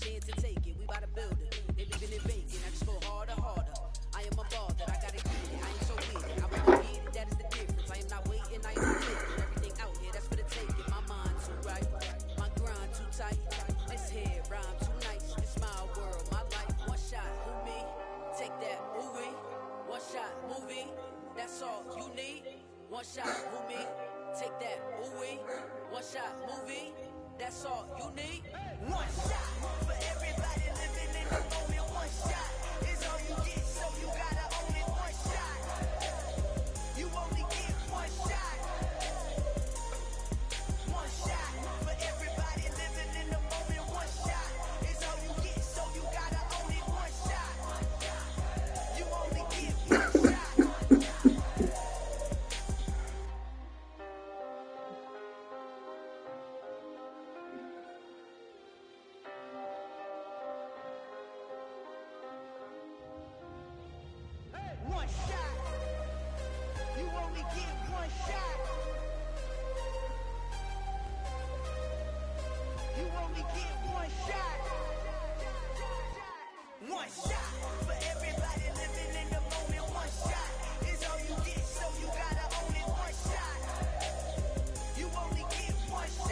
chance to take it. We bout to build it. They leaving it vacant. I just go harder, harder. I am a ball that I gotta get it. I ain't so weird. I'm gonna get it. That is the difference. I am not waiting. I am not taking everything out here. That's for the taking. My mind too right. My grind too tight. This head rhyme too nice. It's my world, my life. One shot, who me? Take that, who we? One shot, movie. That's all you need. One shot, who me? Take that, who we? One shot, movie. That's all you need. One shot for everybody living in the moment. One shot is all you get, so you gotta own it. One shot. You only get one shot. One shot for everybody living in the moment. One shot is all you get, so you gotta own it. One shot. You only get one shot. One shot. You only get one shot. You only get one shot. One shot for everybody living in the moment. One shot is all you get, so you gotta own it. One shot. You only get one shot.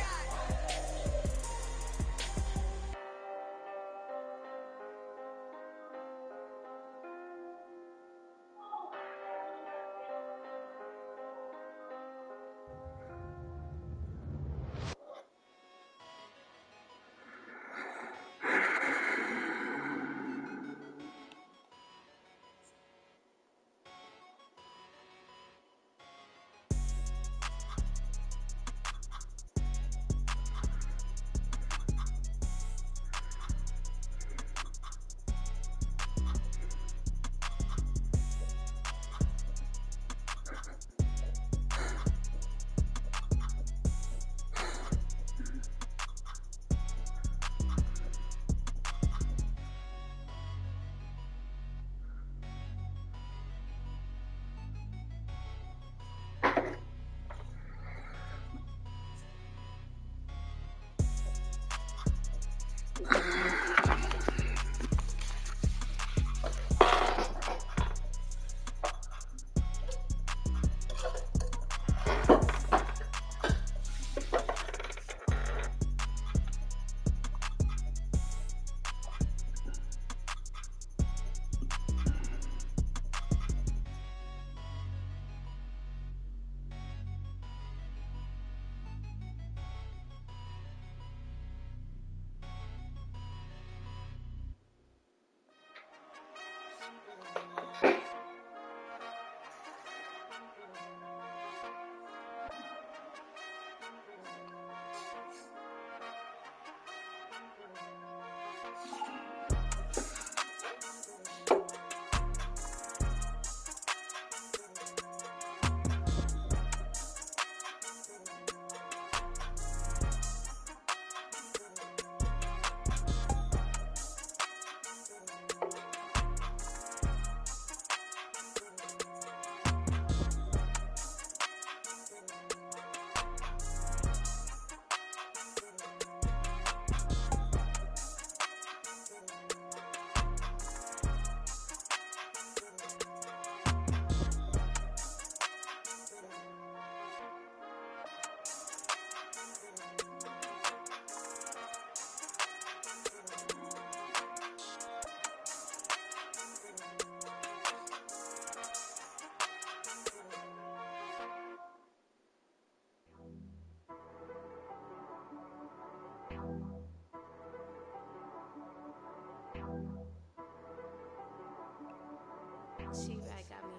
She-Rag got me.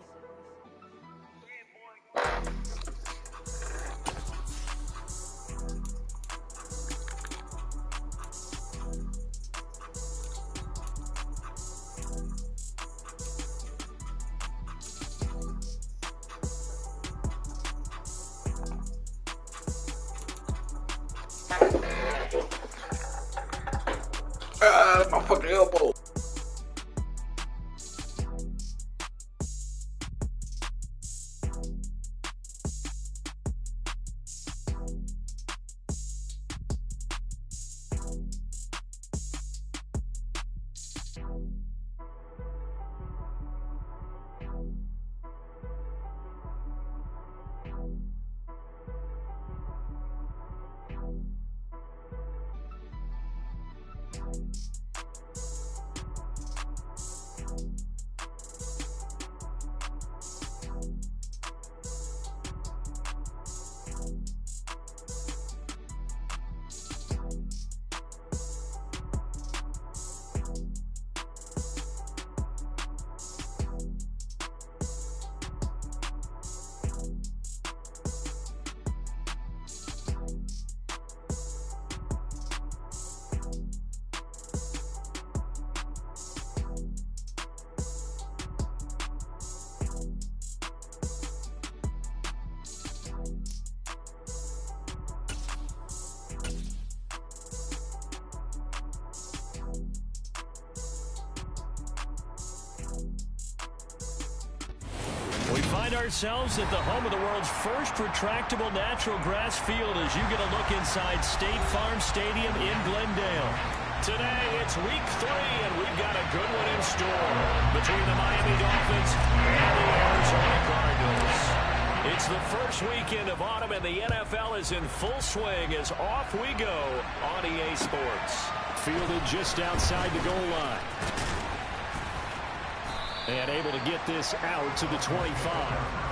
My fucking elbow. find ourselves at the home of the world's first retractable natural grass field as you get a look inside State Farm Stadium in Glendale. Today, it's week 3, and we've got a good one in store between the Miami Dolphins and the Arizona Cardinals. It's the first weekend of autumn, and the NFL is in full swing as off we go on EA Sports. Fielded just outside the goal line. And able to get this out to the 25.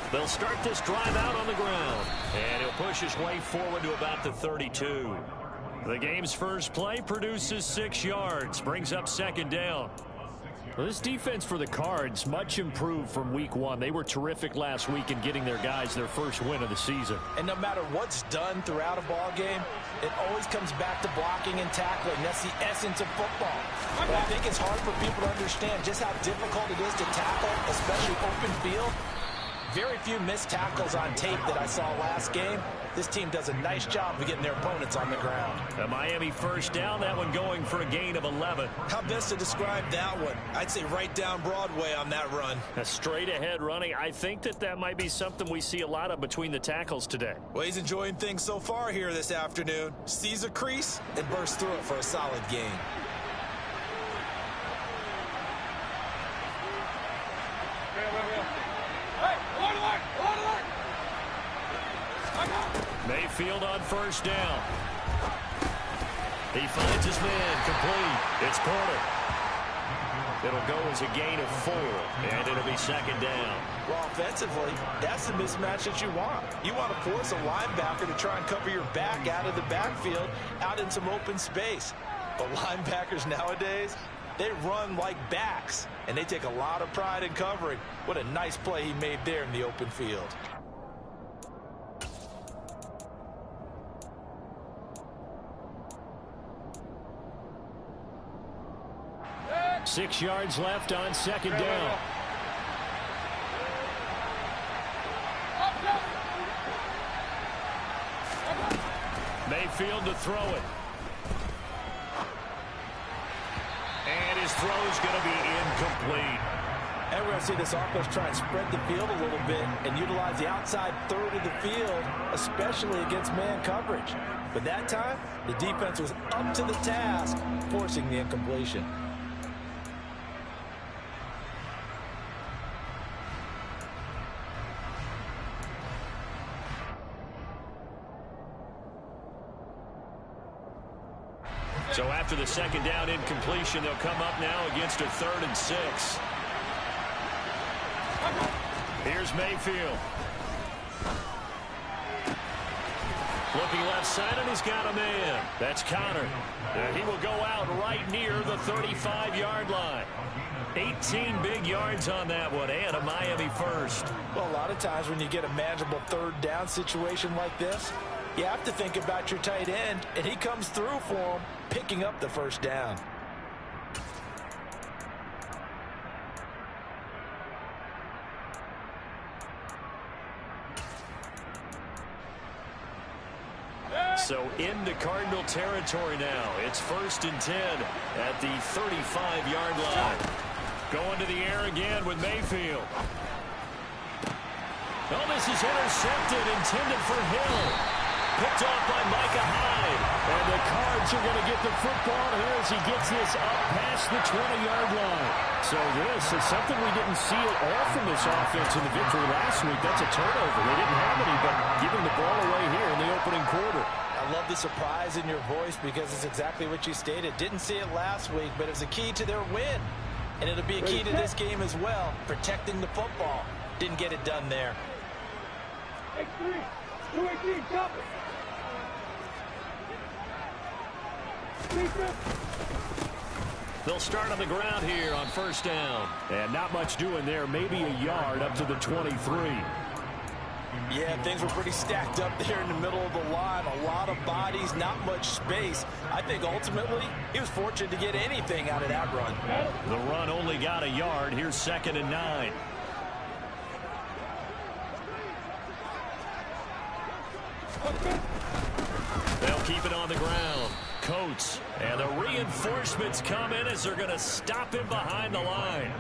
They'll start this drive out on the ground, and he'll push his way forward to about the 32. The game's first play produces 6 yards, brings up second down. Well, this defense for the Cards, much improved from week 1. They were terrific last week in getting their guys their first win of the season. And no matter what's done throughout a ball game, it always comes back to blocking and tackling. That's the essence of football. But I think it's hard for people to understand just how difficult it is to tackle, especially open field. Very few missed tackles on tape that I saw last game. This team does a nice job of getting their opponents on the ground. A Miami first down, that one going for a gain of 11. How best to describe that one? I'd say right down Broadway on that run. A straight ahead running. I think that might be something we see a lot of between the tackles today. Well, he's enjoying things so far here this afternoon. Sees a crease and bursts through it for a solid gain. Mayfield on first down. He finds his man complete. It's Porter. It'll go as a gain of 4, and it'll be second down. Well, offensively, that's the mismatch that you want. You want to force a linebacker to try and cover your back out of the backfield, out in some open space. But linebackers nowadays, they run like backs, and they take a lot of pride in covering. What a nice play he made there in the open field. Six yards left on second down. Mayfield to throw it. And his throw is going to be incomplete. And we're going to see this offense try and spread the field a little bit and utilize the outside third of the field, especially against man coverage. But that time, the defense was up to the task, forcing the incompletion. So after the second down incompletion, they'll come up now against a 3rd and 6. Here's Mayfield. Looking left side, and he's got a man. That's Connor. And he will go out right near the 35-yard line. 18 big yards on that one, and a Miami first. Well, a lot of times when you get a manageable 3rd down situation like this, you have to think about your tight end, and he comes through for him, picking up the first down. So into Cardinal territory now. It's 1st and 10 at the 35-yard line. Going to the air again with Mayfield. Oh, this is intercepted, intended for Hill. Picked off by Micah Hyde. And the Cards are going to get the football here as he gets this up past the 20-yard line. So this is something we didn't see at all from this offense in the victory last week. That's a turnover. They didn't have any, but giving the ball away here in the opening quarter. I love the surprise in your voice because it's exactly what you stated. Didn't see it last week, but it's a key to their win. And it'll be a key to this game as well, protecting the football. Didn't get it done there. They'll start on the ground here on first down. And not much doing there. Maybe a yard up to the 23. Yeah, things were pretty stacked up there in the middle of the line. A lot of bodies, not much space. I think ultimately he was fortunate to get anything out of that run. The run only got a yard. Here's 2nd and 9. They'll keep it on the ground. Coates, and the reinforcements come in as they're going to stop him behind the line.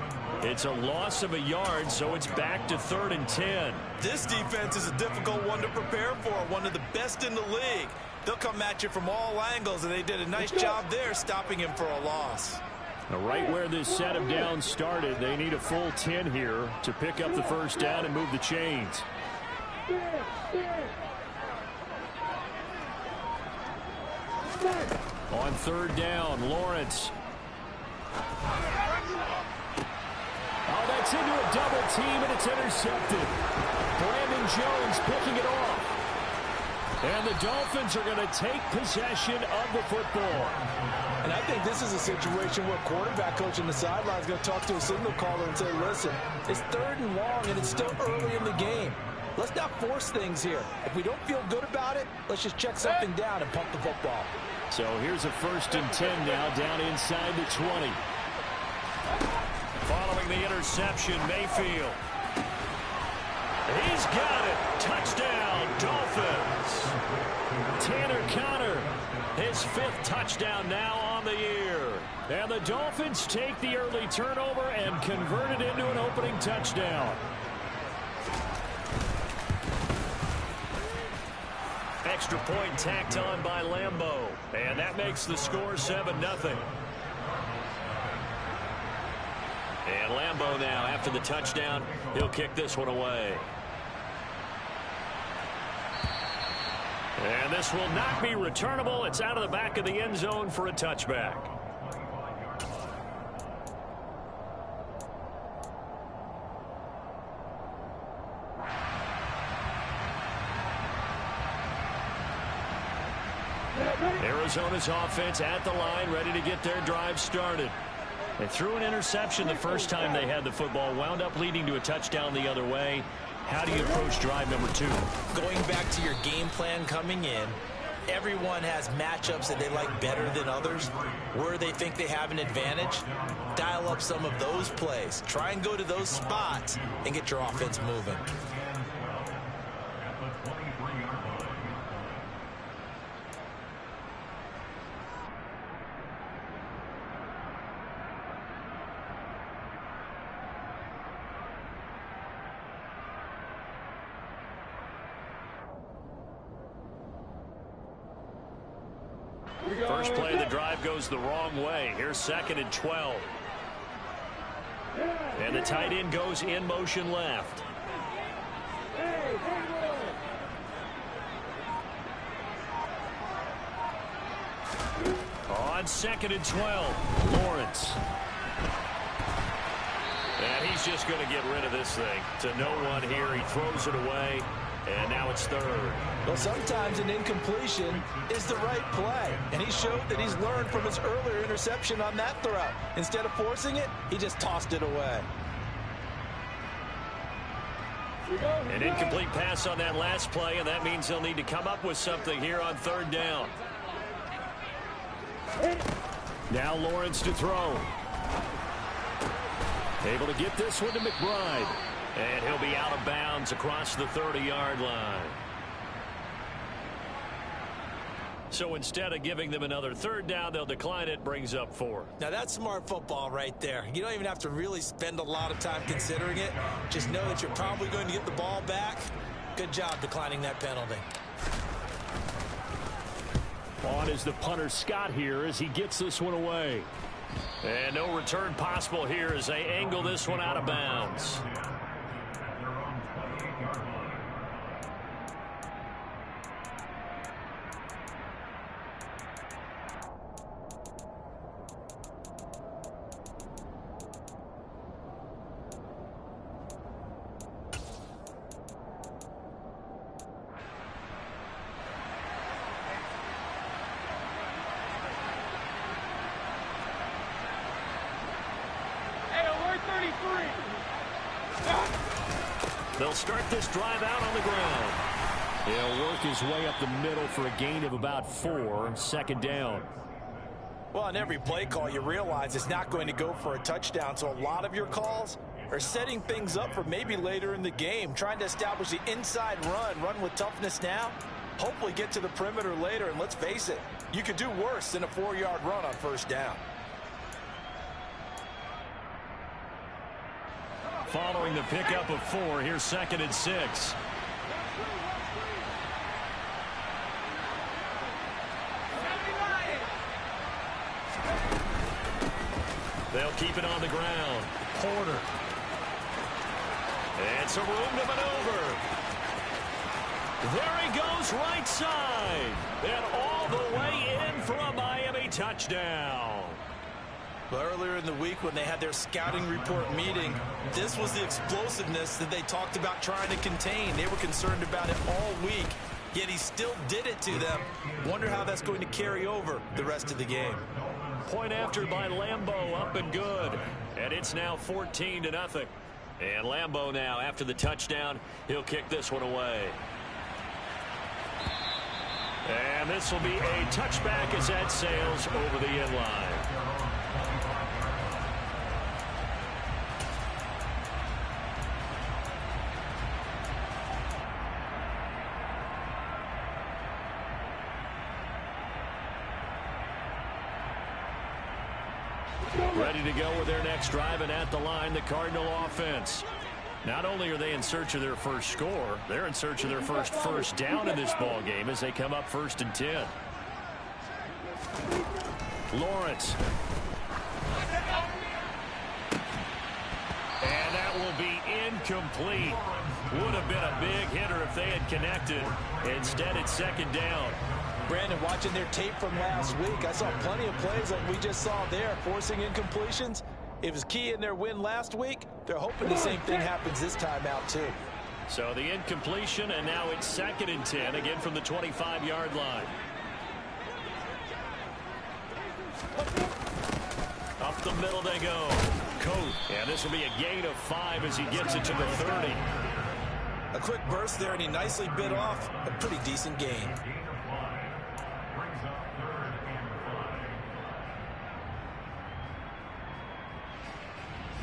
It's a loss of a yard, so it's back to 3rd and 10. This defense is a difficult one to prepare for, one of the best in the league. They'll come at you from all angles, and they did a nice job there stopping him for a loss. Now, right where this set of downs started, they need a full 10 here to pick up the first down and move the chains. On 3rd down, Lawrence. Oh, that's into a double team, and it's intercepted. Brandon Jones picking it off. And the Dolphins are going to take possession of the football. And I think this is a situation where quarterback coach on the sideline is going to talk to a signal caller and say, listen, it's 3rd and long, and it's still early in the game. Let's not force things here. If we don't feel good about it, let's just check something down and pump the football. So here's a 1st and 10 now, down inside the 20. Following the interception, Mayfield. He's got it. Touchdown, Dolphins. Tanner Conner, his 5th touchdown now on the year. And the Dolphins take the early turnover and convert it into an opening touchdown. Extra point tacked on by Lambeau. And that makes the score 7-0. And Lambeau now, after the touchdown, he'll kick this one away. And this will not be returnable. It's out of the back of the end zone for a touchback. Arizona's offense at the line, ready to get their drive started. They threw an interception the first time they had the football, wound up leading to a touchdown the other way. How do you approach drive number 2? Going back to your game plan coming in, everyone has matchups that they like better than others. Where they think they have an advantage, dial up some of those plays. Try and go to those spots and get your offense moving. First play of the drive goes the wrong way. Here's 2nd and 12. And the tight end goes in motion left. On 2nd and 12, Lawrence. And he's just going to get rid of this thing. To no one here. He throws it away. And now it's 3rd. Well, sometimes an incompletion is the right play. And he showed that he's learned from his earlier interception on that throw. Instead of forcing it, he just tossed it away. An incomplete pass on that last play, and that means they'll need to come up with something here on 3rd down. Now Lawrence to throw. Able to get this one to McBride. And he'll be out of bounds across the 30-yard line. So instead of giving them another 3rd down, they'll decline it, brings up 4. Now that's smart football right there. You don't even have to really spend a lot of time considering it. Just know that you're probably going to get the ball back. Good job declining that penalty. On is the punter Scott here as he gets this one away. And no return possible here as they angle this one out of bounds. They'll start this drive out on the ground. He'll work his way up the middle for a gain of about 4, second down. Well, on every play call, you realize it's not going to go for a touchdown, so a lot of your calls are setting things up for maybe later in the game, trying to establish the inside run with toughness now, hopefully get to the perimeter later, and let's face it, you could do worse than a 4-yard run on first down. Following the pickup of 4, here's 2nd and 6. They'll keep it on the ground. Porter. And some room to maneuver. There he goes right side. And all the way in for a Miami touchdown. But earlier in the week when they had their scouting report meeting, this was the explosiveness that they talked about trying to contain. They were concerned about it all week, yet he still did it to them. Wonder how that's going to carry over the rest of the game. Point after by Lambeau, up and good. And it's now 14-0. And Lambeau now, after the touchdown, he'll kick this one away. And this will be a touchback as that sails over the end line. Ready to go with their next drive, and at the line, the Cardinal offense. Not only are they in search of their first score, they're in search of their first down in this ball game as they come up 1st and 10. Lawrence. And that will be incomplete. Would have been a big hitter if they had connected. Instead, it's 2nd down. Brandon, watching their tape from last week, I saw plenty of plays like we just saw there, forcing incompletions. It was key in their win last week. They're hoping the same thing happens this time out, too. So the incompletion, and now it's 2nd and 10, again from the 25-yard line. Up the middle they go. Coat, and this will be a gain of 5 as he gets it to the 30. A quick burst there, and he nicely bit off a pretty decent gain.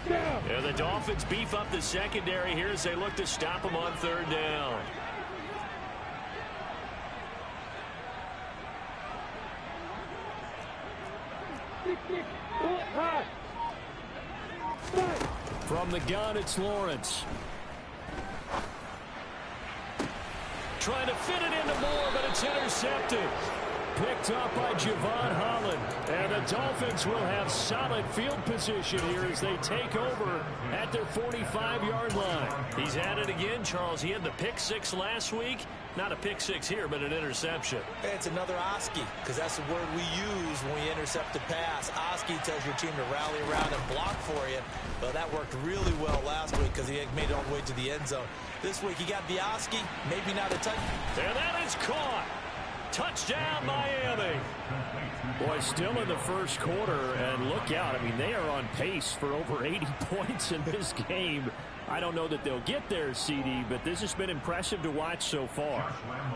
Yeah, the Dolphins beef up the secondary here as they look to stop them on 3rd down. From the gun, it's Lawrence. Trying to fit it into Moore, but it's intercepted. Picked up by Javon Holland. And the Dolphins will have solid field position here as they take over at their 45-yard line. He's at it again, Charles. He had the pick 6 last week. Not a pick 6 here, but an interception. It's another Oski, because that's the word we use when we intercept a pass. Oski tells your team to rally around and block for you. But that worked really well last week because he made it all the way to the end zone. This week he got the Oski, maybe not a touch. And that is caught. Touchdown, Miami. Boy, still in the first quarter, and look out. I mean, they are on pace for over 80 points in this game. I don't know that they'll get there, CD, but this has been impressive to watch so far.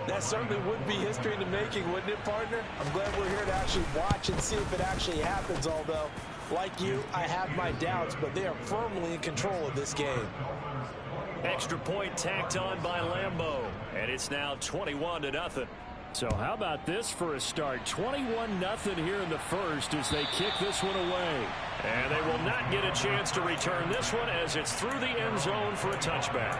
That certainly would be history in the making, wouldn't it, partner? I'm glad we're here to actually watch and see if it actually happens, although, like you, I have my doubts, but they are firmly in control of this game. Extra point tacked on by Lambeau, and it's now 21-0. So how about this for a start? 21-0 here in the first as they kick this one away. And they will not get a chance to return this one as it's through the end zone for a touchback.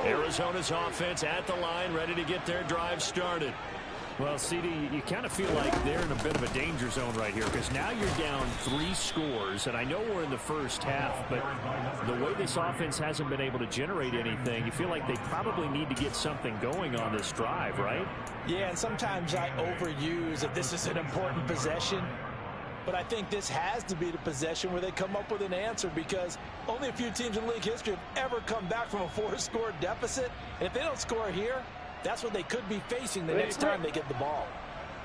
Arizona's offense at the line, ready to get their drive started. Well, CD, you kind of feel like they're in a bit of a danger zone right here because now you're down 3 scores, and I know we're in the first half, but the way this offense hasn't been able to generate anything, you feel like they probably need to get something going on this drive, right? Yeah, and sometimes I overuse that this is an important possession, but I think this has to be the possession where they come up with an answer because only a few teams in league history have ever come back from a 4-score deficit, and if they don't score here, That's what they could be facing the next time they get the ball.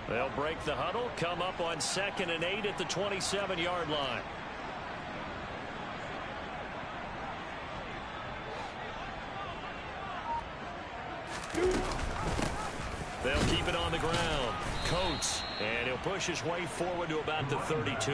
They'll break the huddle, come up on 2nd and 8 at the 27-yard line. They'll keep it on the ground. Coates, and he'll push his way forward to about the 32.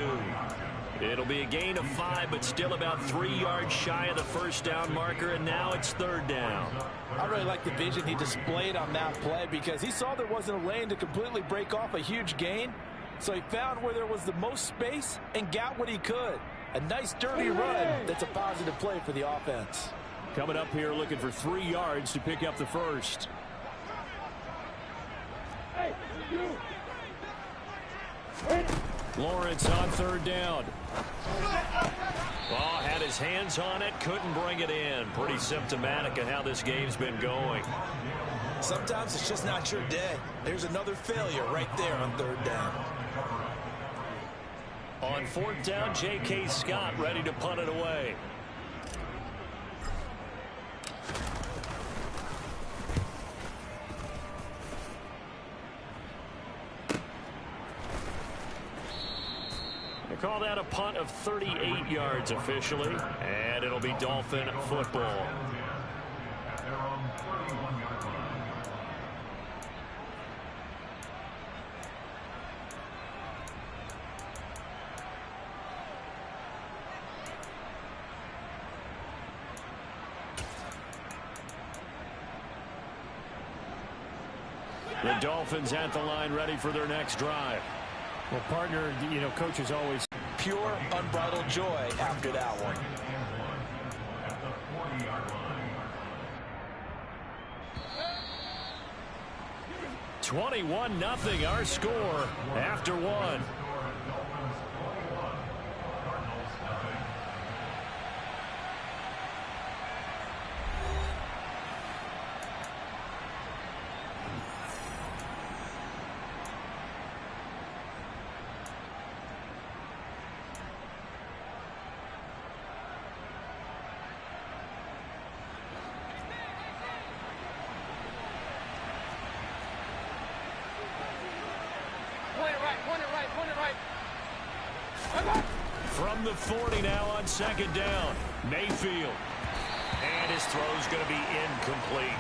It'll be a gain of 5, but still about 3 yards shy of the first down marker, and now it's 3rd down. I really like the vision he displayed on that play because he saw there wasn't a lane to completely break off a huge gain. So he found where there was the most space and got what he could. A nice dirty run that's a positive play for the offense. Coming up here looking for 3 yards to pick up the first. Lawrence on 3rd down. Ball had his hands on it, couldn't bring it in. Pretty symptomatic of how this game's been going. Sometimes it's just not your day. There's another failure right there on 3rd down. On 4th down, J.K. Scott ready to punt it away. They call that a punt of 38 yards officially, and it'll be Dolphin football. The Dolphins at the line ready for their next drive. Well, partner, you know, coach is always pure, unbridled joy after that one. $21-0 our score after one. From the 40 now on 2nd down. Mayfield. And his throw's going to be incomplete.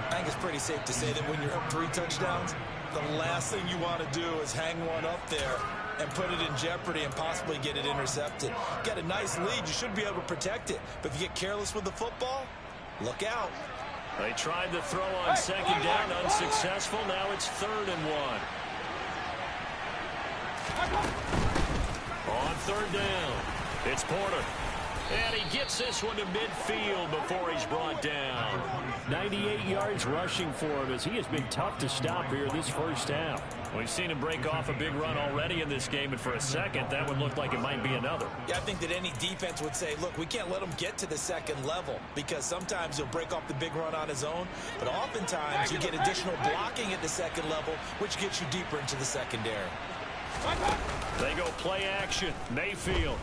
I think it's pretty safe to say that when you're up 3 touchdowns, the last thing you want to do is hang one up there and put it in jeopardy and possibly get it intercepted. You got a nice lead. You should be able to protect it. But if you get careless with the football, look out. They tried the throw on 2nd down, unsuccessful. Now it's 3rd and 1. On 3rd down, it's Porter. And he gets this one to midfield before he's brought down. 98 yards rushing for him as he has been tough to stop here this first half. We've seen him break off a big run already in this game, and for a second, that would look like it might be another. Yeah, I think that any defense would say, look, we can't let him get to the 2nd level because sometimes he'll break off the big run on his own, but oftentimes you get additional blocking at the 2nd level, which gets you deeper into the secondary. They go play action. Mayfield.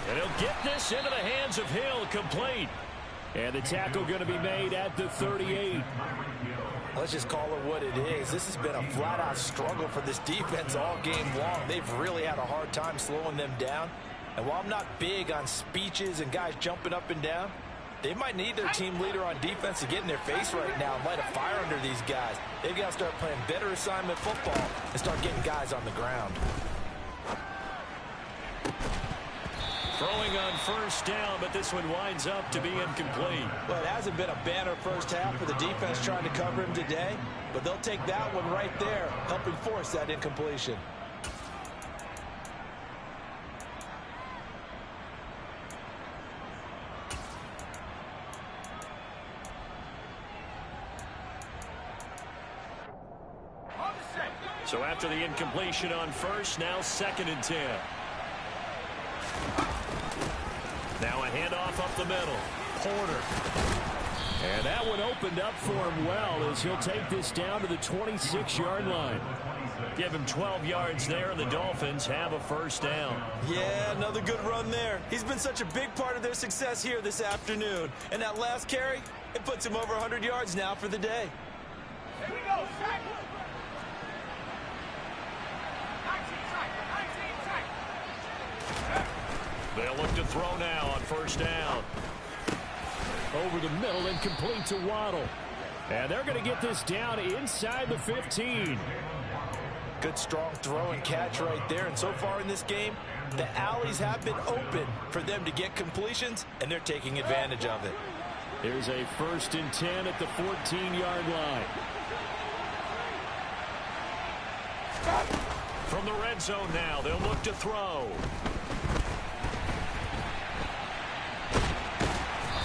And he'll get this into the hands of Hill, complete. And the tackle going to be made at the 38. Let's just call it what it is. This has been a flat-out struggle for this defense all game long. They've really had a hard time slowing them down. And while I'm not big on speeches and guys jumping up and down, they might need their team leader on defense to get in their face right now and light a fire under these guys. They've got to start playing better assignment football and start getting guys on the ground. Throwing on 1st down, but this one winds up to be incomplete. Well, it hasn't been a banner first half for the defense trying to cover him today, but they'll take that one right there, helping force that incompletion. So after the incompletion on 1st, now 2nd and 10. Now a handoff up the middle. Porter. And that one opened up for him well as he'll take this down to the 26-yard line. Give him 12 yards there, and the Dolphins have a first down. Yeah, another good run there. He's been such a big part of their success here this afternoon. And that last carry, it puts him over 100 yards now for the day. Here we go, sack. They'll look to throw now on first down. Over the middle and complete to Waddle. And they're going to get this down inside the 15. Good strong throw and catch right there. And so far in this game, the alleys have been open for them to get completions, and they're taking advantage of it. Here's a 1st and 10 at the 14-yard line. From the red zone now, they'll look to throw.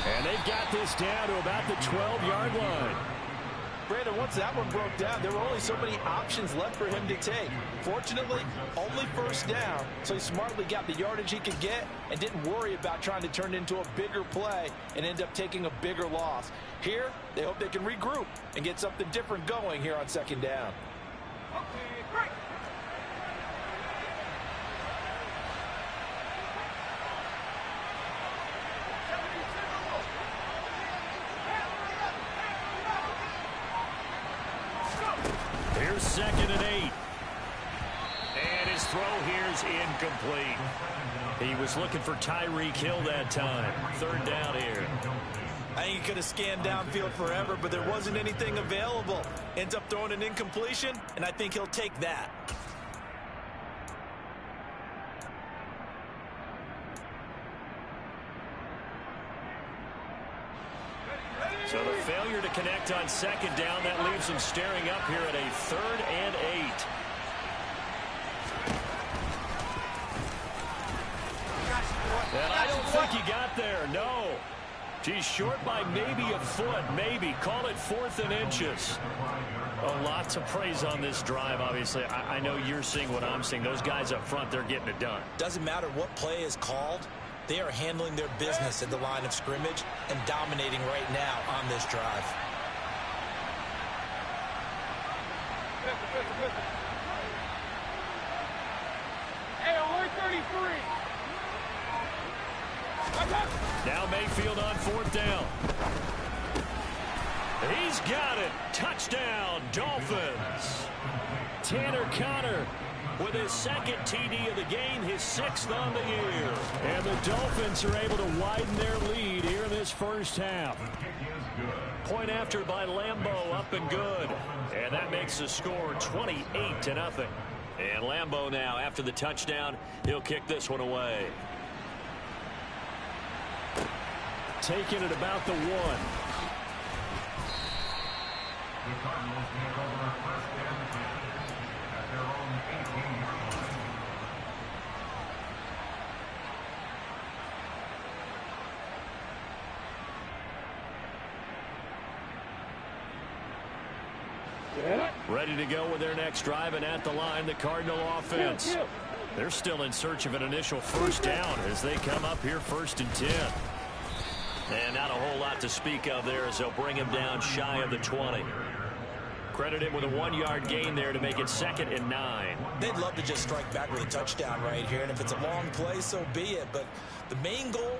And they've got this down to about the 12-yard line. Brandon, once that one broke down, there were only so many options left for him to take. Fortunately, only first down, so he smartly got the yardage he could get and didn't worry about trying to turn it into a bigger play and end up taking a bigger loss. Here, they hope they can regroup and get something different going here on 2nd down. Okay, great. Here's 2nd and 8. And his throw here's incomplete. He was looking for Tyreek Hill that time. 3rd down here. I think he could have scanned downfield forever, but there wasn't anything available. Ends up throwing an incompletion, and I think he'll take that. So the failure to connect on 2nd down, that leaves him staring up here at a 3rd and 8. And I don't think he got there, no. He's short by maybe a foot, maybe. Call it 4th and inches. Oh, lots of praise on this drive, obviously. I know you're seeing what I'm seeing. Those guys up front, they're getting it done. Doesn't matter what play is called. They are handling their business at the line of scrimmage and dominating right now on this drive. Hey, only 33. Now Mayfield on 4th down. He's got it. Touchdown, Dolphins. Tanner Connor with his 2nd TD of the game, his 6th on the year. And the Dolphins are able to widen their lead here in this first half. Point after by Lambeau, up and good. And that makes the score 28-0. And Lambeau now, after the touchdown, he'll kick this one away. Taking it about the 1. Ready to go with their next drive, and at the line, the Cardinal offense. They're still in search of an initial first down as they come up here 1st and 10. And not a whole lot to speak of there as they'll bring him down shy of the 20. Credit him with a 1-yard gain there to make it 2nd and 9. They'd love to just strike back with a touchdown right here, and if it's a long play, so be it. But the main goal,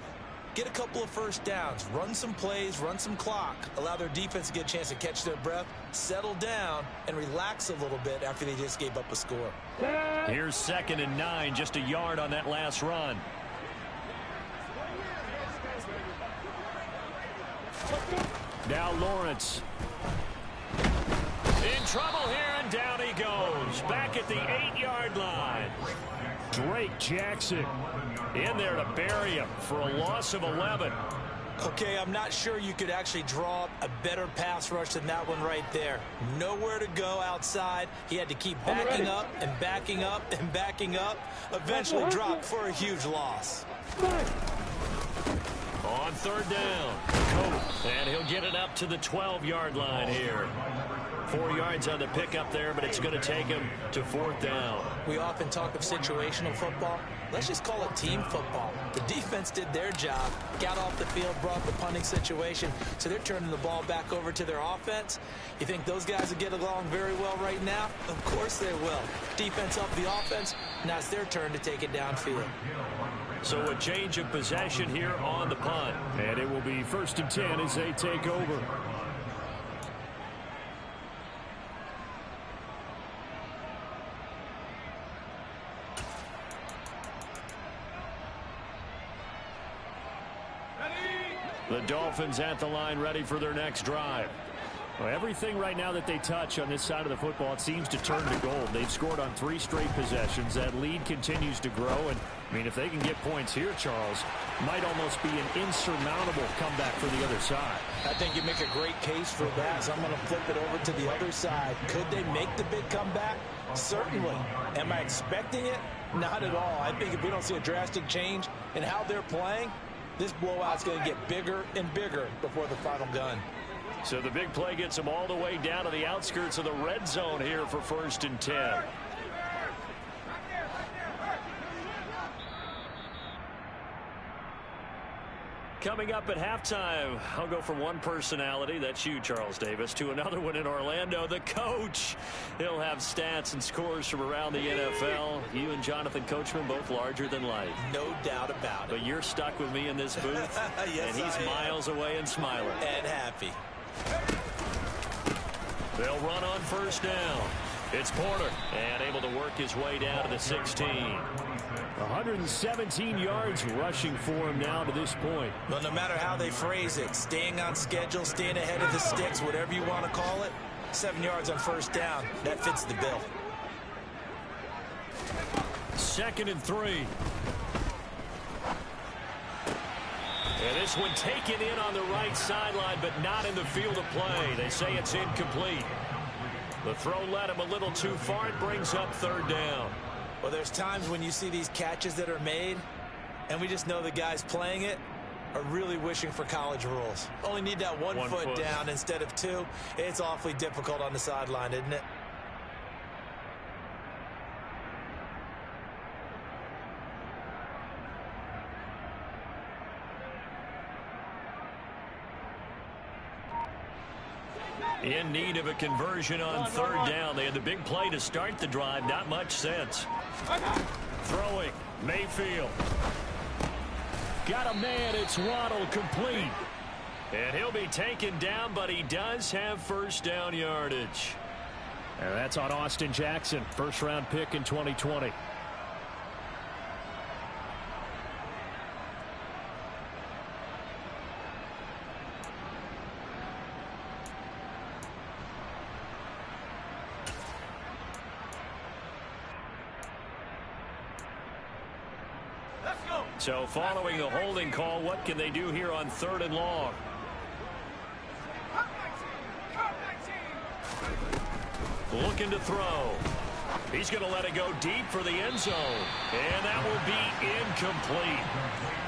get a couple of first downs, run some plays, run some clock, allow their defense to get a chance to catch their breath, settle down, and relax a little bit after they just gave up a score. Here's 2nd and 9, just a yard on that last run. Now Lawrence. In trouble here, and down he goes. Back at the 8-yard line. Drake Jackson in there to bury him for a loss of 11. Okay, I'm not sure you could actually draw up a better pass rush than that one right there. Nowhere to go outside. He had to keep backing up and backing up and backing up. Eventually dropped for a huge loss. On 3rd down, and he'll get it up to the 12-yard line here. 4 yards on the pickup there, but it's going to take him to 4th down. We often talk of situational football. let's just call it team football. The defense did their job, got off the field, brought the punting situation, so they're turning the ball back over to their offense. You think those guys will get along very well right now? Of course they will. Defense helped the offense. Now it's their turn to take it downfield. So a change of possession here on the punt. And it will be 1st and 10 as they take over. The Dolphins at the line, ready for their next drive. Well, everything right now that they touch on this side of the football, it seems to turn to gold. They've scored on 3 straight possessions. That lead continues to grow. And, I mean, if they can get points here, Charles, might almost be an insurmountable comeback for the other side. I think you make a great case for that, so I'm going to flip it over to the other side. Could they make the big comeback? Certainly. Am I expecting it? Not at all. I think if we don't see a drastic change in how they're playing, this blowout's going to get bigger and bigger before the final gun. So the big play gets them all the way down to the outskirts of the red zone here for 1st and 10. Coming up at halftime, I'll go from one personality, that's you, Charles Davis, to another one in Orlando, the coach. He'll have stats and scores from around the NFL. You and Jonathan Coachman, both larger than life. No doubt about it. But you're stuck with me in this booth, yes, and he's miles away and smiling. And happy. They'll run on 1st down. It's Porter, and able to work his way down to the 16. 117 yards rushing for him now to this point. Well, no matter how they phrase it, staying on schedule, staying ahead of the sticks, whatever you want to call it, 7 yards on 1st down, that fits the bill. 2nd and 3. And this one taken in on the right sideline, but not in the field of play. They say it's incomplete. The throw led him a little too far. It brings up 3rd down. Well, there's times when you see these catches that are made, and we just know the guys playing it are really wishing for college rules. Only need that one foot down instead of 2. It's awfully difficult on the sideline, isn't it? In need of a conversion on 3rd down. They had the big play to start the drive. Not much sense. Throwing. Mayfield. Got a man. It's Waddle, complete. And he'll be taken down, but he does have 1st down yardage. And that's on Austin Jackson. 1st-round pick in 2020. So following the holding call, what can they do here on 3rd and long? Looking to throw. He's going to let it go deep for the end zone. And that will be incomplete.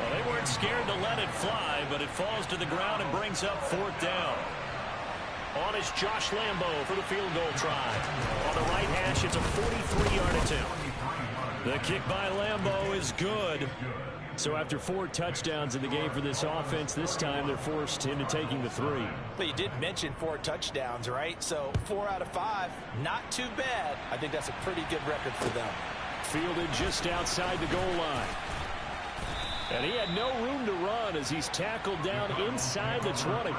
Well, they weren't scared to let it fly, but it falls to the ground and brings up 4th down. On is Josh Lambo for the field goal try. On the right hash, it's a 43-yard attempt. The kick by Lambo is good. So after 4 touchdowns in the game for this offense, this time they're forced into taking the 3. But you did mention 4 touchdowns, right? So 4 out of 5, not too bad. I think that's a pretty good record for them. Fielded just outside the goal line. And he had no room to run as he's tackled down inside the 20.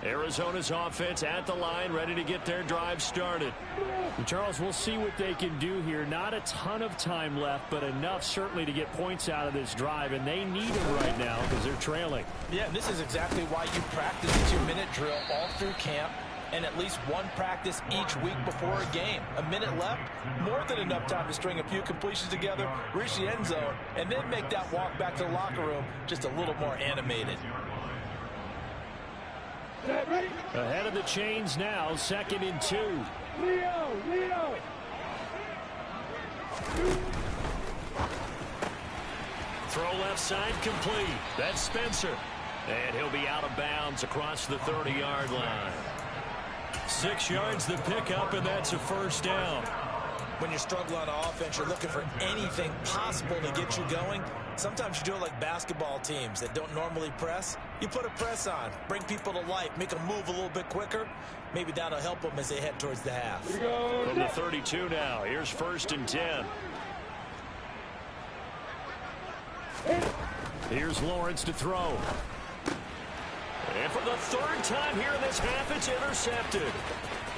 Arizona's offense at the line, ready to get their drive started. And Charles, we'll see what they can do here. Not a ton of time left, but enough certainly to get points out of this drive, and they need them right now because they're trailing. Yeah, this is exactly why you practice the 2-minute drill all through camp and at least one practice each week before a game. A minute left, more than enough time to string a few completions together, reach the end zone, and then make that walk back to the locker room just a little more animated. Ahead of the chains now, 2nd and 2. Leo. Throw left side complete. That's Spencer. And he'll be out of bounds across the 30-yard line. 6 yards the pickup, and that's a first down. When you're struggling on offense, you're looking for anything possible to get you going. Sometimes you do it like basketball teams that don't normally press. You put a press on, bring people to life, make them move a little bit quicker. Maybe that'll help them as they head towards the half. From the 32 now, here's 1st and 10. Here's Lawrence to throw. And for the 3rd time here in this half, it's intercepted.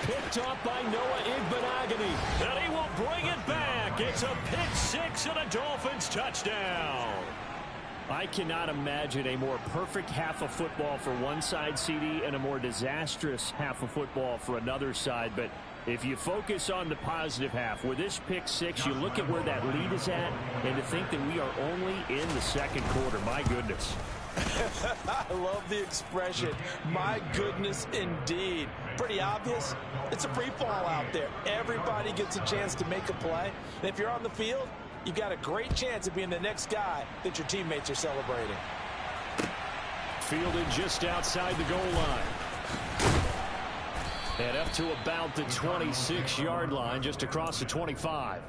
Picked off by Noah Igbenogany. And he will bring it back. It's a pick 6 and a Dolphins touchdown. I cannot imagine a more perfect half of football for one side, CD, and a more disastrous half of football for another side. But if you focus on the positive half, with this pick 6, you look at where that lead is at, and to think that we are only in the 2nd quarter. My goodness. I love the expression. My goodness, indeed. Pretty obvious. It's a free fall out there. Everybody gets a chance to make a play. And if you're on the field, you've got a great chance of being the next guy that your teammates are celebrating. Fielded just outside the goal line. And up to about the 26-yard line, just across the 25.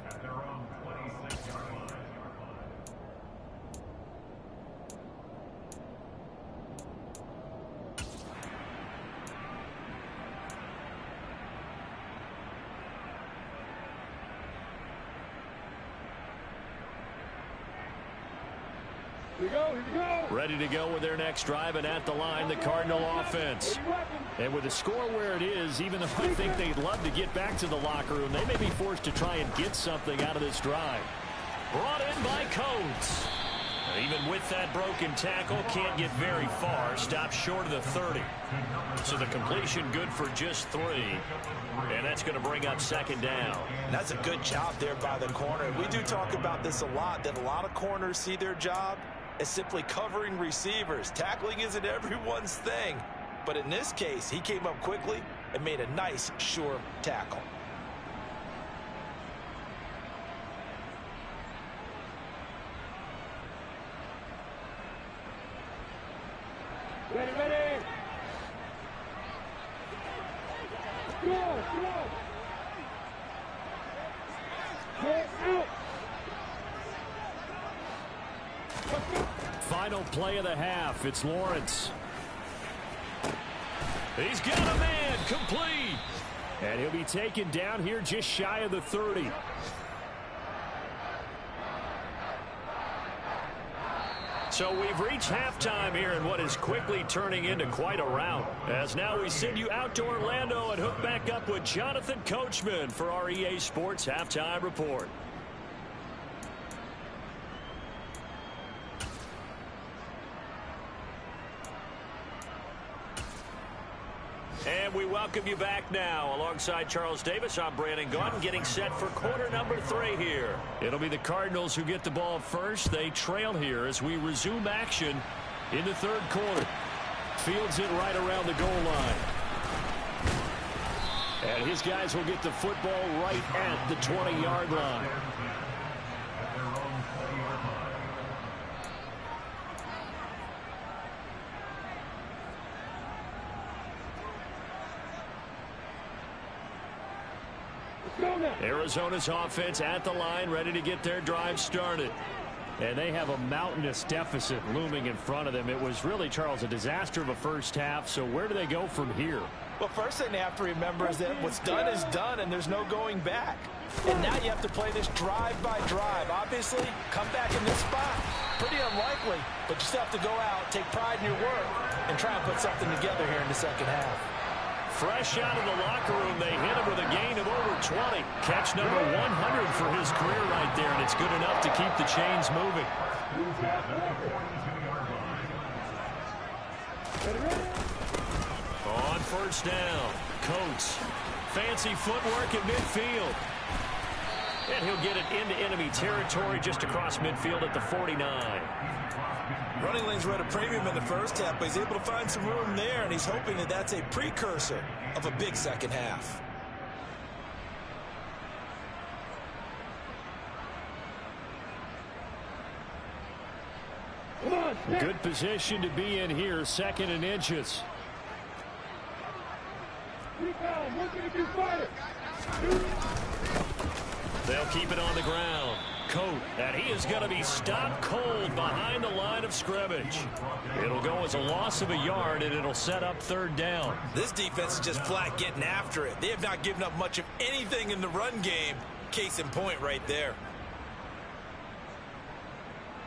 Here we go. Ready to go with their next drive, and at the line, the Cardinal offense. And with the score where it is, even though I think they'd love to get back to the locker room, they may be forced to try and get something out of this drive. Brought in by Coates. Even with that broken tackle, can't get very far. Stopped short of the 30. So the completion good for just 3. And that's going to bring up 2nd down. That's a good job there by the corner. We do talk about this a lot, that a lot of corners see their job as simply covering receivers. Tackling isn't everyone's thing. But in this case, he came up quickly and made a nice, sure tackle. Ready. Go. Get out. Final play of the half. It's Lawrence. He's got a man. Complete. And he'll be taken down here just shy of the 30. So we've reached halftime here in what is quickly turning into quite a rout. As now we send you out to Orlando and hook back up with Jonathan Coachman for our EA Sports Halftime Report. And we welcome you back now. Alongside Charles Davis, I'm Brandon Gaudin, getting set for quarter number 3 here. It'll be the Cardinals who get the ball first. They trail here as we resume action in the 3rd quarter. Fields it right around the goal line. And his guys will get the football right at the 20-yard line. Arizona's offense at the line, ready to get their drive started. And they have a mountainous deficit looming in front of them. It was really, Charles, a disaster of a first half. So where do they go from here? Well, first thing they have to remember is that what's done is done, and there's no going back. And now you have to play this drive by drive. Obviously, come back in this spot. Pretty unlikely, but you still have to go out, take pride in your work, and try and put something together here in the second half. Fresh out of the locker room, they hit him with a gain of over 20. Catch number 100 for his career right there, and it's good enough to keep the chains moving. On first down, Coates. Fancy footwork at midfield. And And he'll get it into enemy territory just across midfield at the 49. Running lanes were at a premium in the first half, but he's able to find some room there, and he's hoping that that's a precursor of a big second half. Good position to be in here, 2nd and inches. They'll keep it on the ground. Coat, and he is going to be stopped cold behind the line of scrimmage. It'll go as a loss of a yard, and it'll set up 3rd down. This defense is just flat getting after it. They have not given up much of anything in the run game. Case in point right there.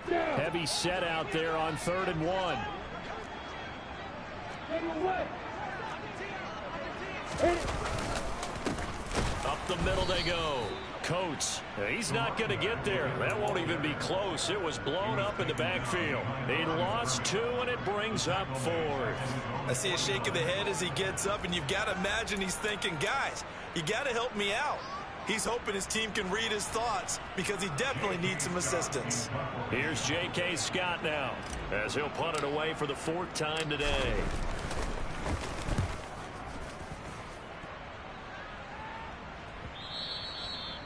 Heavy set out there on 3rd and 1. Up the middle they go. Coates, he's not going to get there. That won't even be close. It was blown up in the backfield. He lost 2, and it brings up 4th. I see a shake of the head as he gets up, and you've got to imagine he's thinking, guys, you got to help me out. He's hoping his team can read his thoughts because he definitely needs some assistance. Here's J.K. Scott now as he'll punt it away for the 4th time today.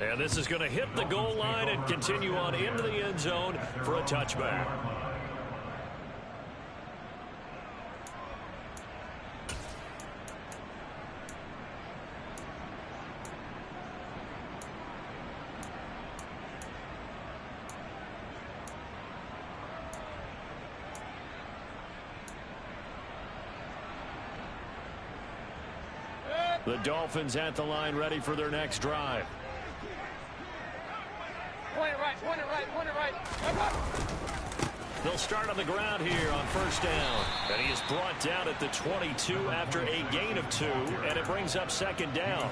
And this is going to hit the goal line and continue on into the end zone for a touchback. The Dolphins at the line, ready for their next drive. Point it right. They'll start on the ground here on 1st down. And he is brought down at the 22 after a gain of 2, and it brings up 2nd down.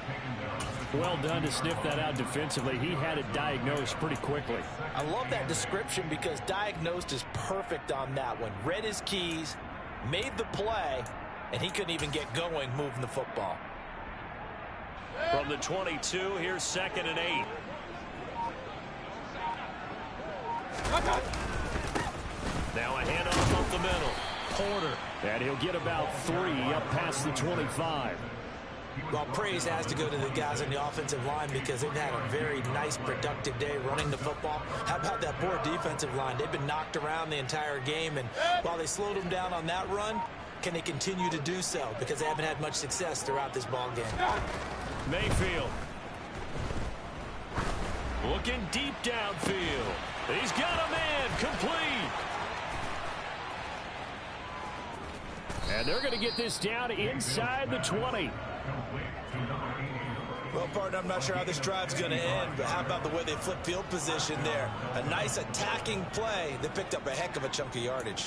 Well done to sniff that out defensively. He had it diagnosed pretty quickly. I love that description because diagnosed is perfect on that one. Read his keys, made the play, and he couldn't even get going moving the football. From the 22, here's 2nd and 8. Now a handoff up the middle. Porter. And he'll get about 3 up past the 25. Well, praise has to go to the guys on the offensive line because they've had a very nice, productive day running the football. How about that poor defensive line? They've been knocked around the entire game, and while they slowed them down on that run, can they continue to do so? Because they haven't had much success throughout this ball game. Mayfield. Looking deep downfield. He's got a man complete. And they're going to get this down inside the 20. Well, partner, I'm not sure how this drive's going to end, but how about the way they flip field position there? A nice attacking play that picked up a heck of a chunk of yardage.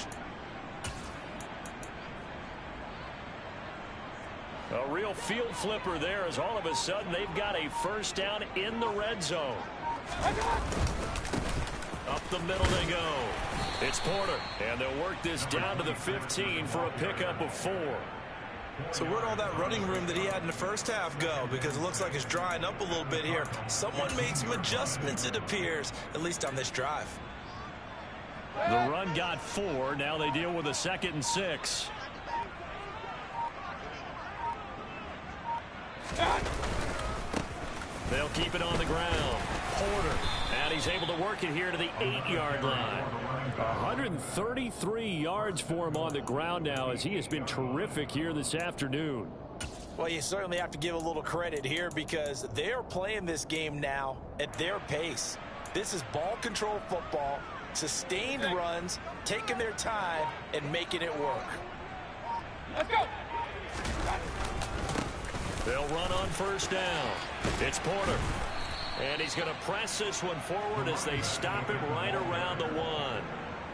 A real field flipper there as all of a sudden they've got a 1st down in the red zone. Up the middle they go. It's Porter, and they'll work this down to the 15 for a pickup of 4. So where'd all that running room that he had in the first half go? Because it looks like it's drying up a little bit here. Someone made some adjustments, it appears, at least on this drive. The run got 4. Now they deal with a 2nd and 6. They'll keep it on the ground. Porter, and he's able to work it here to the 8-yard line. 133 yards for him on the ground now as he has been terrific here this afternoon. Well, you certainly have to give a little credit here because they're playing this game now at their pace. This is ball control football, sustained runs, taking their time, and making it work. Let's go. They'll run on 1st down. It's Porter. And he's going to press this one forward as they stop him right around the 1.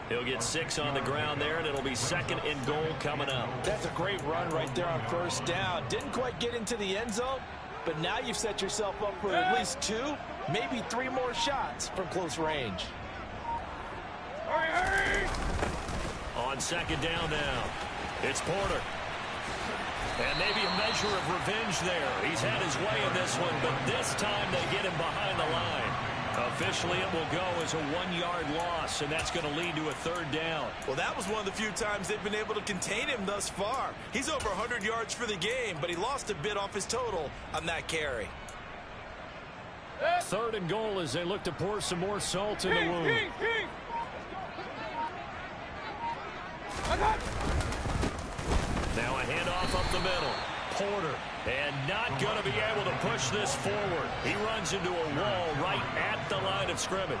He'll get 6 on the ground there, and it'll be 2nd and goal coming up. That's a great run right there on 1st down. Didn't quite get into the end zone, but now you've set yourself up for at least 2, maybe 3 more shots from close range. Hurry! On 2nd down now, it's Porter. And maybe a measure of revenge there. He's had his way in this one, but this time they get him behind the line. Officially, it will go as a 1-yard loss, and that's going to lead to a third down. Well, that was one of the few times they've been able to contain him thus far. He's over 100 yards for the game, but he lost a bit off his total on that carry. Third and goal as they look to pour some more salt in the wound. Now a handoff up the middle. Porter, and not going to be able to push this forward. He runs into a wall right at the line of scrimmage.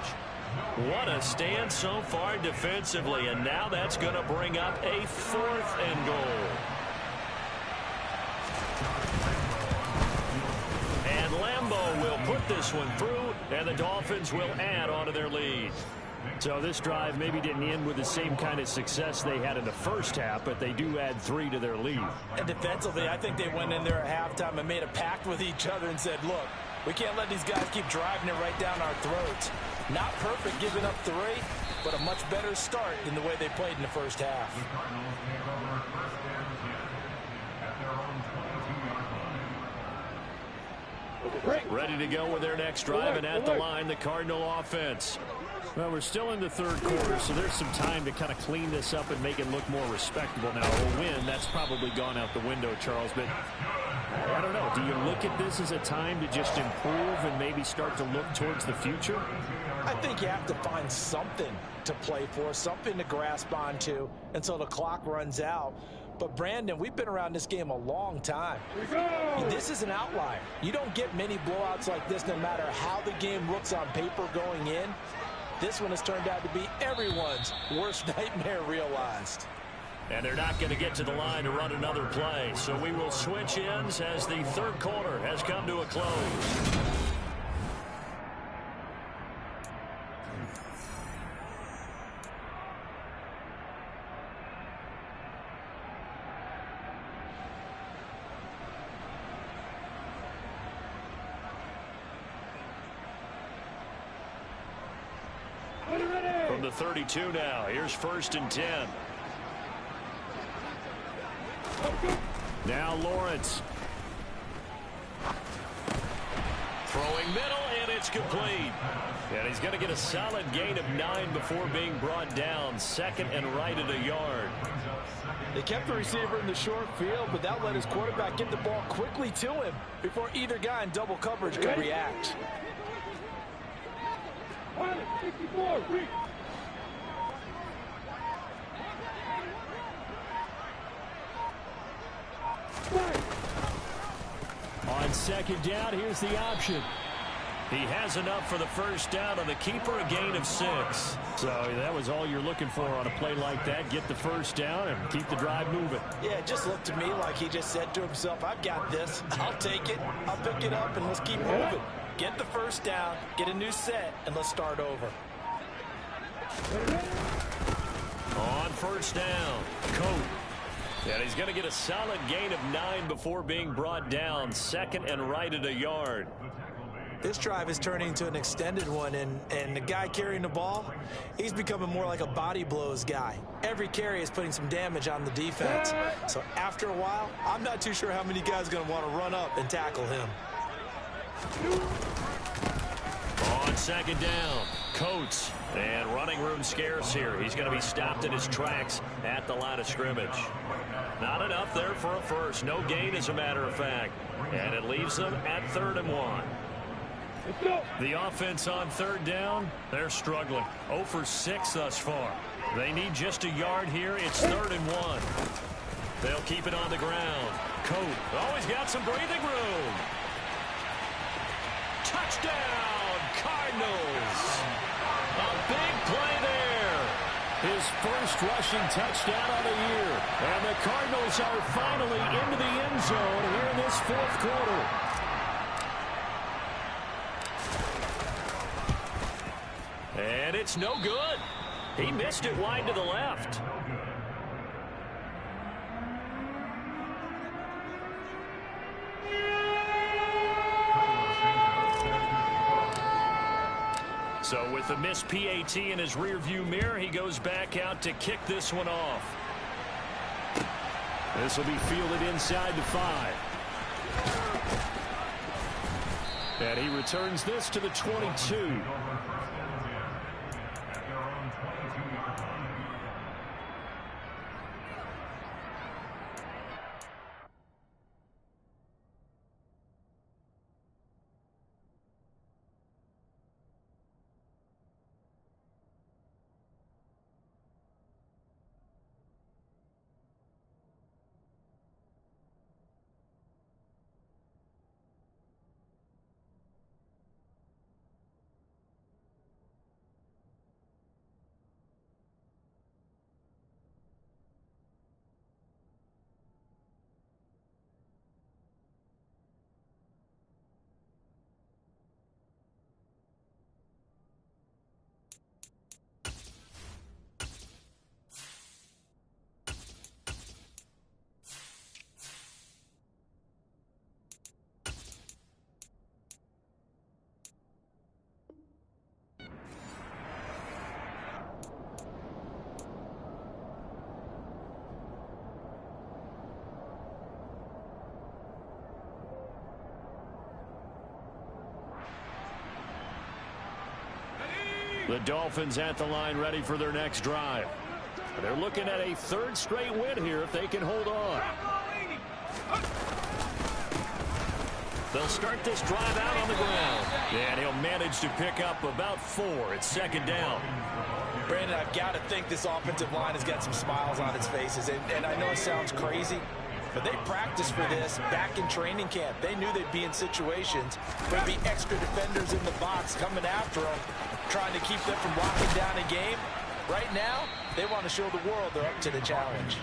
What a stand so far defensively, and now that's going to bring up a 4th and goal. And Lambeau will put this one through, and the Dolphins will add on to their lead. So this drive maybe didn't end with the same kind of success they had in the first half, but they do add 3 to their lead. And defensively, I think they went in there at halftime and made a pact with each other and said, look, we can't let these guys keep driving it right down our throats. Not perfect giving up 3, but a much better start than the way they played in the first half. Ready to go with their next drive, and at the line, the Cardinal offense. Well, we're still in the third quarter, so there's some time to kind of clean this up and make it look more respectable. Now, a win, that's probably gone out the window, Charles, but I don't know. Do you look at this as a time to just improve and maybe start to look towards the future? I think you have to find something to play for, something to grasp onto until the clock runs out. But, Brandon, we've been around this game a long time. This is an outlier. You don't get many blowouts like this no matter how the game looks on paper going in. This one has turned out to be everyone's worst nightmare realized. And they're not going to get to the line to run another play. So we will switch ends as the third quarter has come to a close. From the 32 now, here's 1st and 10. Now Lawrence. Throwing middle, and it's complete. And he's going to get a solid gain of 9 before being brought down. 2nd and right at a yard. They kept the receiver in the short field, but that let his quarterback get the ball quickly to him before either guy in double coverage could react. 64, reach. On 2nd down, here's the option. He has enough for the first down on the keeper, a gain of 6. So that was all you're looking for on a play like that. Get the first down and keep the drive moving. Yeah, it just looked to me like he just said to himself, I've got this. I'll take it. I'll pick it up, and let's keep moving. Get the first down, get a new set, and let's start over. On 1st down, Coat. And he's going to get a solid gain of 9 before being brought down. 2nd and right at a yard. This drive is turning into an extended one, and the guy carrying the ball, he's becoming more like a body blows guy. Every carry is putting some damage on the defense. So after a while, I'm not too sure how many guys are going to want to run up and tackle him. On 2nd down, Coates. And running room scarce here. He's going to be stopped in his tracks at the line of scrimmage. Not enough there for a first. No gain, as a matter of fact. And it leaves them at 3rd and 1. The offense on 3rd down, they're struggling. 0 for 6 thus far. They need just a yard here. It's 3rd and 1. They'll keep it on the ground. Coat always got some breathing room. Touchdown, Cardinals. A big play there. His first rushing touchdown of the year. And the Cardinals are finally into the end zone here in this 4th quarter. And it's no good. He missed it wide to the left. So with the missed PAT in his rearview mirror, he goes back out to kick this one off. This will be fielded inside the 5. And he returns this to the 22. The Dolphins at the line ready for their next drive. They're looking at a third straight win here if they can hold on. They'll start this drive out on the ground. And he'll manage to pick up about 4. It's second down. Brandon, I've got to think this offensive line has got some smiles on its faces. And I know it sounds crazy, but they practiced for this back in training camp. They knew they'd be in situations where there'd be extra defenders in the box coming after them, trying to keep them from locking down a game. Right now, they want to show the world they're up to the challenge.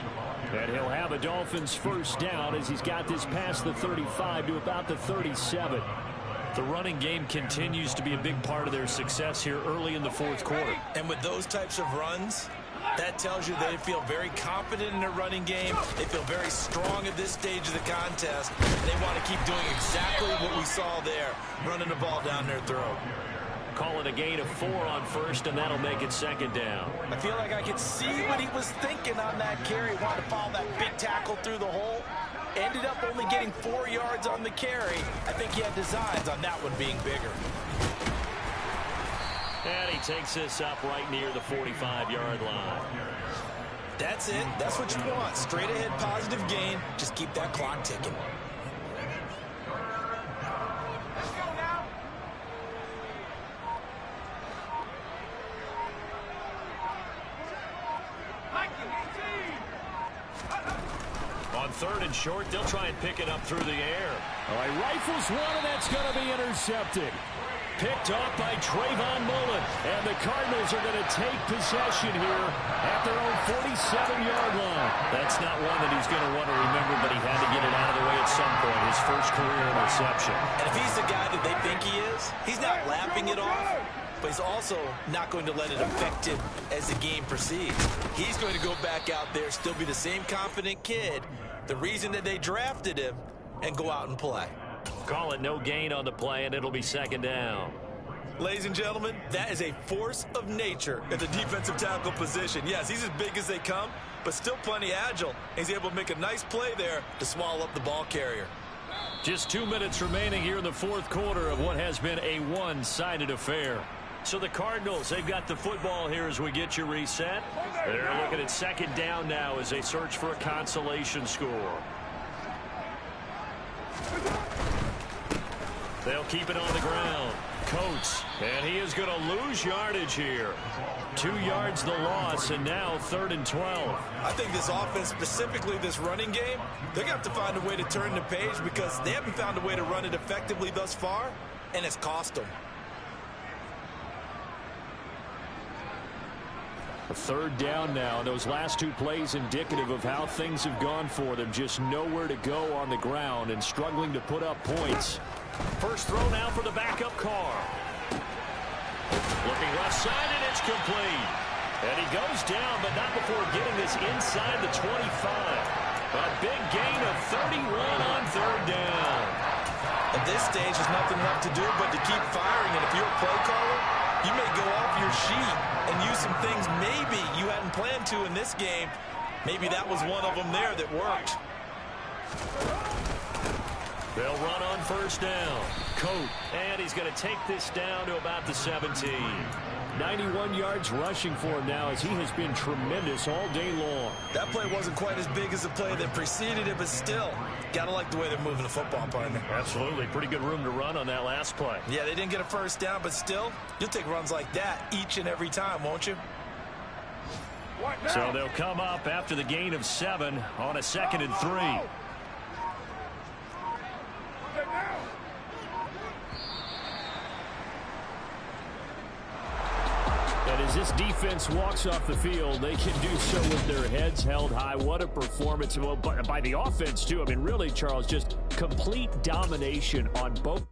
And he'll have a Dolphins first down as he's got this past the 35 to about the 37. The running game continues to be a big part of their success here early in the fourth quarter. And with those types of runs, that tells you they feel very confident in their running game. They feel very strong at this stage of the contest. And they want to keep doing exactly what we saw there, running the ball down their throat. Call it a gain of 4 on first, and that'll make it second down. I feel like I could see what he was thinking on that carry. Wanted to follow that big tackle through the hole. Ended up only getting 4 yards on the carry. I think he had designs on that one being bigger. And he takes this up right near the 45-yard line. That's it. That's what you want. Straight ahead positive gain. Just keep that clock ticking. On third and short, they'll try and pick it up through the air. All right, rifles one, and that's going to be intercepted. Picked off by Trayvon Mullen. And the Cardinals are going to take possession here at their own 47-yard line. That's not one that he's going to want to remember, but he had to get it out of the way at some point. His first career interception. And if he's the guy that they think he is, he's not laughing it off, but he's also not going to let it affect him as the game proceeds. He's going to go back out there, still be the same confident kid, the reason that they drafted him, and go out and play. Call it no gain on the play, and it'll be second down. Ladies and gentlemen, that is a force of nature at the defensive tackle position. Yes, he's as big as they come, but still plenty agile. He's able to make a nice play there to swallow up the ball carrier. Just 2 minutes remaining here in the fourth quarter of what has been a one-sided affair. So the Cardinals, they've got the football here as we get you reset. They're looking at second down now as they search for a consolation score. They'll keep it on the ground. Coates, and he is going to lose yardage here. 2 yards the loss, and now 3rd and 12. I think this offense, specifically this running game, they're going to have to find a way to turn the page because they haven't found a way to run it effectively thus far, and it's cost them. A third down now. Those last 2 plays indicative of how things have gone for them. Just nowhere to go on the ground and struggling to put up points. First throw now for the backup Carr. Looking left side, and it's complete. And he goes down, but not before getting this inside the 25. A big gain of 31 on third down. At this stage, there's nothing left to do but to keep firing. And if you're a play caller, you may go off your sheet and use some things maybe you hadn't planned to in this game. Maybe that was one of them there that worked. They'll run on first down. Coat, and he's going to take this down to about the 17. 91 yards rushing for him now as he has been tremendous all day long. That play wasn't quite as big as the play that preceded it, but still, got to like the way they're moving the football, partner. Absolutely. Pretty good room to run on that last play. Yeah, they didn't get a first down, but still, you'll take runs like that each and every time, won't you? So they'll come up after the gain of 7 on a 2nd and 3. And as this defense walks off the field, they can do so with their heads held high. What a performance by the offense, too. I mean, really, Charles, just complete domination on both.